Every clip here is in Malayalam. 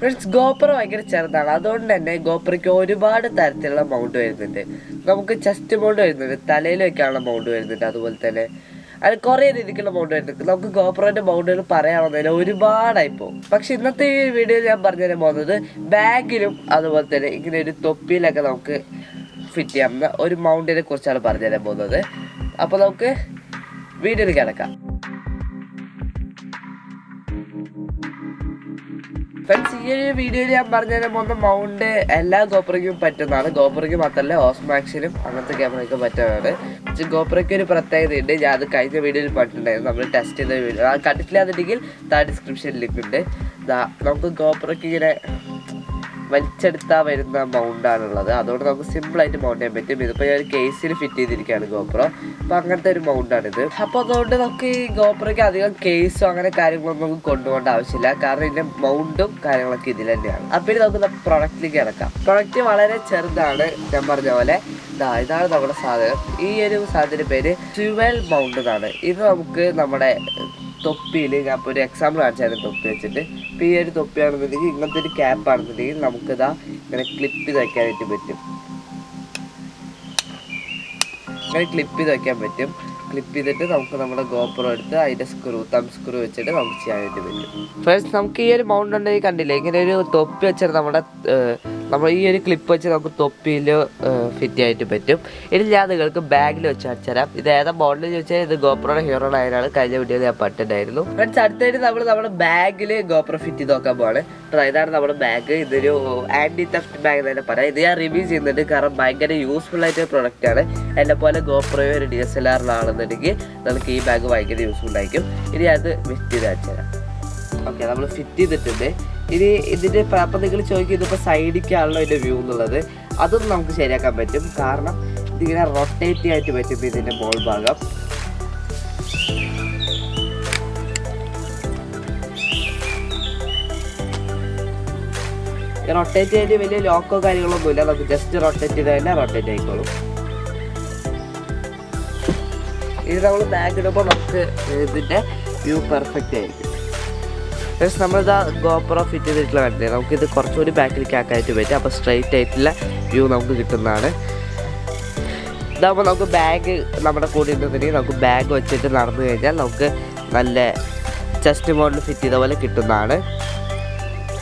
ഫ്രണ്ട്സ്, ഗോപ്രോ ഭയങ്കര ചെറുതാണ്. അതുകൊണ്ട് തന്നെ ഗോപ്രോയ്ക്ക് ഒരുപാട് തരത്തിലുള്ള മൗണ്ട് വരുന്നുണ്ട്. നമുക്ക് ചെസ്റ്റ് മൗണ്ട് വരുന്നുണ്ട്, തലയിൽ വെക്കാനുള്ള മൗണ്ട് വരുന്നുണ്ട്, അതുപോലെ തന്നെ അത് കുറേ രീതിക്കുള്ള മൗണ്ട് വരുന്നുണ്ട്. നമുക്ക് ഗോപ്രോന്റെ മൗണ്ടുകൾ പറയാവുന്നതിന് ഒരുപാടായിപ്പോ. പക്ഷെ ഇന്നത്തെ ഈ വീഡിയോയിൽ ഞാൻ പറഞ്ഞുതരാൻ പോകുന്നത് ബാഗിലും അതുപോലെ തന്നെ ഇങ്ങനെ ഒരു തൊപ്പിയിലൊക്കെ നമുക്ക് ഫിറ്റ് ചെയ്യാവുന്ന ഒരു മൗണ്ടിനെ കുറിച്ചാണ് പറഞ്ഞുതരാൻ പോകുന്നത്. അപ്പോൾ നമുക്ക് വീഡിയോയിൽ കിടക്കാം. ഫ്രണ്ട്സ്, ഈ ഒരു വീഡിയോയിൽ ഞാൻ പറഞ്ഞുതരാൻ പോകുന്ന മൗണ്ട് എല്ലാ ഗോപ്രോയ്ക്കും പറ്റുന്നതാണ്. ഗോപ്രോയ്ക്ക് മാത്രമല്ല ഓസ്മാക്സിനും അങ്ങനത്തെ ക്യാമറയ്ക്കും പറ്റുന്നതാണ്. പക്ഷേ ഗോപ്രോയ്ക്ക് ഒരു പ്രത്യേകതയുണ്ട്. ഞാൻ അത് കഴിഞ്ഞ വീഡിയോയിൽ പറഞ്ഞിട്ടുണ്ടായിരുന്നു. നമ്മൾ ടെസ്റ്റ് ചെയ്ത വീഡിയോ അത് കണ്ടിട്ടില്ലാന്നുണ്ടെങ്കിൽ ഡിസ്ക്രിപ്ഷനിൽ ലിങ്ക് ഉണ്ട്. നമുക്ക് ഗോപ്രോയ്ക്ക് ഇങ്ങനെ വലിച്ചെടുത്താൽ വരുന്ന മൗണ്ടാണുള്ളത്. അതുകൊണ്ട് നമുക്ക് സിമ്പിളായിട്ട് മൗണ്ട് ചെയ്യാൻ പറ്റും. ഇതിപ്പോൾ ഞാൻ ഒരു കേസിൽ ഫിറ്റ് ചെയ്തിരിക്കുകയാണ് ഗോപ്രോ. അപ്പോൾ അങ്ങനത്തെ ഒരു മൗണ്ടാണിത്. അപ്പോൾ അതുകൊണ്ട് നമുക്ക് ഈ ഗോപ്രോയ്ക്ക് അധികം കേസോ അങ്ങനെ കാര്യങ്ങളൊന്നും നമുക്ക് കൊണ്ടുപോകേണ്ട ആവശ്യമില്ല. കാരണം ഇതിൻ്റെ മൗണ്ടും കാര്യങ്ങളൊക്കെ ഇതിൽ തന്നെയാണ്. അപ്പോൾ ഇനി നമുക്ക് പ്രൊഡക്റ്റിലേക്ക് കിടക്കാം. പ്രൊഡക്റ്റ് വളരെ ചെറുതാണ്. ഞാൻ പറഞ്ഞ പോലെ ഇതാണ് നമ്മുടെ സാധനം. ഈ ഒരു സാധനത്തിൻ്റെ പേര് ട്യുവൽ മൗണ്ട് എന്നാണ്. ഇത് നമുക്ക് നമ്മുടെ തൊപ്പിയിൽ ഞാൻ ഇപ്പോൾ ഒരു എക്സാമ്പിൾ കാണിച്ചായിരുന്നു. തൊപ്പി വെച്ചിട്ട് ഇപ്പോൾ ഈ ഒരു തൊപ്പിയാണെന്നുണ്ടെങ്കിൽ ഇങ്ങനത്തെ ഒരു ക്യാപ്പാണെന്നുണ്ടെങ്കിൽ നമുക്കിതാ ഇങ്ങനെ ക്ലിപ്പ് ചെയ്ത് വയ്ക്കാനായിട്ട് പറ്റും. ഇങ്ങനെ ക്ലിപ്പ് ചെയ്ത് വയ്ക്കാൻ പറ്റും. ക്ലിപ്പ് ചെയ്തിട്ട് നമുക്ക് നമ്മുടെ ഗോപ്രോ എടുത്ത് അതിൻ്റെ തം സ്ക്രൂ വെച്ചിട്ട് നമുക്ക് ചെയ്യാനായിട്ട് പറ്റും. ഫസ്റ്റ് നമുക്ക് ഈ ഒരു മൗണ്ട് ഉണ്ടെങ്കിൽ കണ്ടില്ലേ, ഇങ്ങനെ ഒരു തൊപ്പി വെച്ചിട്ട് നമ്മൾ ഈ ഒരു ക്ലിപ്പ് വെച്ച് നമുക്ക് തൊപ്പിയിൽ ഫിറ്റ് ചെയ്യാനായിട്ട് പറ്റും. ഇനി ഞാൻ നിങ്ങൾക്ക് ബാഗിൽ വെച്ച് അടിച്ചു തരാം. ഇത് ഏതാ മോഡൽ ചോദിച്ചാൽ ഇത് ഗോപ്രോയുടെ ഹീറോ 9 ആണ്. കഴിഞ്ഞ വീഡിയോയിൽ ഞാൻ പറ്റുണ്ടായിരുന്നു. ഫ്രണ്ട്സ്, അടുത്തായിട്ട് നമ്മുടെ ബാഗിൽ ഗോപ്രോ ഫിറ്റ് ചെയ്ത് നോക്കാൻ പോവാണ്. ഇതാണ് നമ്മുടെ ബാഗ്. ഇതൊരു ആൻറ്റി തെഫ്റ്റ് ബാഗ് തന്നെ പറയാം. ഇത് ഞാൻ റിവ്യൂ ചെയ്യുന്നുണ്ട്, കാരണം ഭയങ്കര യൂസ്ഫുൾ ആയിട്ട് പ്രൊഡക്റ്റ് ആണ്. എന്നെ പോലെ ഗോപ്രോയോ ഒരു DSLR-ലാണെന്നുണ്ടെങ്കിൽ നമുക്ക് ഈ ബാഗ് ഭയങ്കര യൂസ്ഫുൾ ആയിരിക്കും. ഇനി അത് ഫിറ്റ് ചെയ്ത് അടിച്ചു തരാം. ഓക്കെ, നമ്മൾ ഫിറ്റ് ചെയ്തിട്ടുണ്ട്. ഇനി ഇതിൻ്റെ അപ്പം നിങ്ങൾ ചോദിക്കും ഇതിപ്പോൾ സൈഡിലേക്കാണല്ലോ ഇതിൻ്റെ വ്യൂ എന്നുള്ളത്. അതും നമുക്ക് ശരിയാക്കാൻ പറ്റും. കാരണം ഇതിങ്ങനെ റൊട്ടേറ്റ് ആയിട്ട് പറ്റും. ഇതിൻ്റെ മോൾ ഭാഗം റൊട്ടേറ്റ് ചെയ്ത് വലിയ ലോക്കോ കാര്യങ്ങളൊന്നുമില്ല. നമുക്ക് ജസ്റ്റ് റൊട്ടേറ്റ് ചെയ്ത് തന്നെ റൊട്ടേറ്റ് ആയിക്കോളും. ഇത് നമ്മൾ ബാഗ് ഇടുമ്പോൾ നമുക്ക് ഇതിൻ്റെ വ്യൂ പെർഫെക്റ്റ് ആയിരിക്കും. നമ്മളിതാ ഗോപ്രോ ഫിറ്റ് ചെയ്തിട്ടുള്ള കണ്ടില്ലേ, നമുക്കിത് കുറച്ചുകൂടി ബാക്കിലേക്ക് ആക്കാനായിട്ട് പറ്റും. അപ്പോൾ സ്ട്രെയിറ്റ് ആയിട്ടുള്ള വ്യൂ നമുക്ക് കിട്ടുന്നതാണ്. ഇതാകുമ്പോൾ നമുക്ക് ബാഗ് നമ്മുടെ കൂടെ ഉണ്ടെന്നുണ്ടെങ്കിൽ നമുക്ക് ബാഗ് വെച്ചിട്ട് നടന്നു കഴിഞ്ഞാൽ നമുക്ക് നല്ല ചെസ്റ്റ് മോഡൽ ഫിറ്റ് ചെയ്ത പോലെ കിട്ടുന്നതാണ്.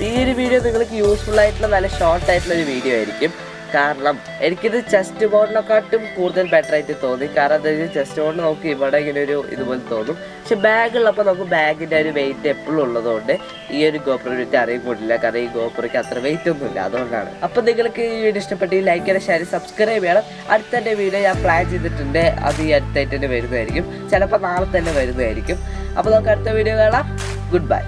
ഈ ഒരു വീഡിയോ നിങ്ങൾക്ക് യൂസ്ഫുൾ ആയിട്ടുള്ള നല്ല ഷോർട്ട് ആയിട്ടുള്ള ഒരു വീഡിയോ ആയിരിക്കും. കാരണം എനിക്കിത് ചെസ്റ്റ് ബോർഡിനെക്കാട്ടും കൂടുതൽ ബെറ്റർ ആയിട്ട് തോന്നി. കാരണം അതായത് ചെസ്റ്റ് ബോർഡ് നമുക്ക് ഇവിടെ ഇങ്ങനെ ഒരു ഇതുപോലെ തോന്നും. പക്ഷെ ബാഗുള്ളപ്പോൾ നമുക്ക് ബാഗിൻ്റെ ഒരു വെയിറ്റ് എപ്പോഴും ഉള്ളതുകൊണ്ട് ഈ ഒരു ഗോപ്രോ വെയിറ്റ് അറിയാൻ കൂടില്ല. കാരണം ഈ ഗോപ്രോയ്ക്ക് അത്ര വെയിറ്റ് ഒന്നുമില്ല, അതുകൊണ്ടാണ്. അപ്പോൾ നിങ്ങൾക്ക് ഈ വീഡിയോ ഇഷ്ടപ്പെട്ടെങ്കിൽ ലൈക്ക് ചെയ്യണം, ഷെയർ, സബ്സ്ക്രൈബ് ചെയ്യണം. അടുത്ത വീഡിയോ ഞാൻ പ്ലാൻ ചെയ്തിട്ടുണ്ട്. അത് ഈ അടുത്തായിട്ട് തന്നെ വരുന്നതായിരിക്കും. ചിലപ്പോൾ നാളെ തന്നെ വരുന്നതായിരിക്കും. അപ്പോൾ നമുക്ക് അടുത്ത വീഡിയോ കാണാം. Good bye.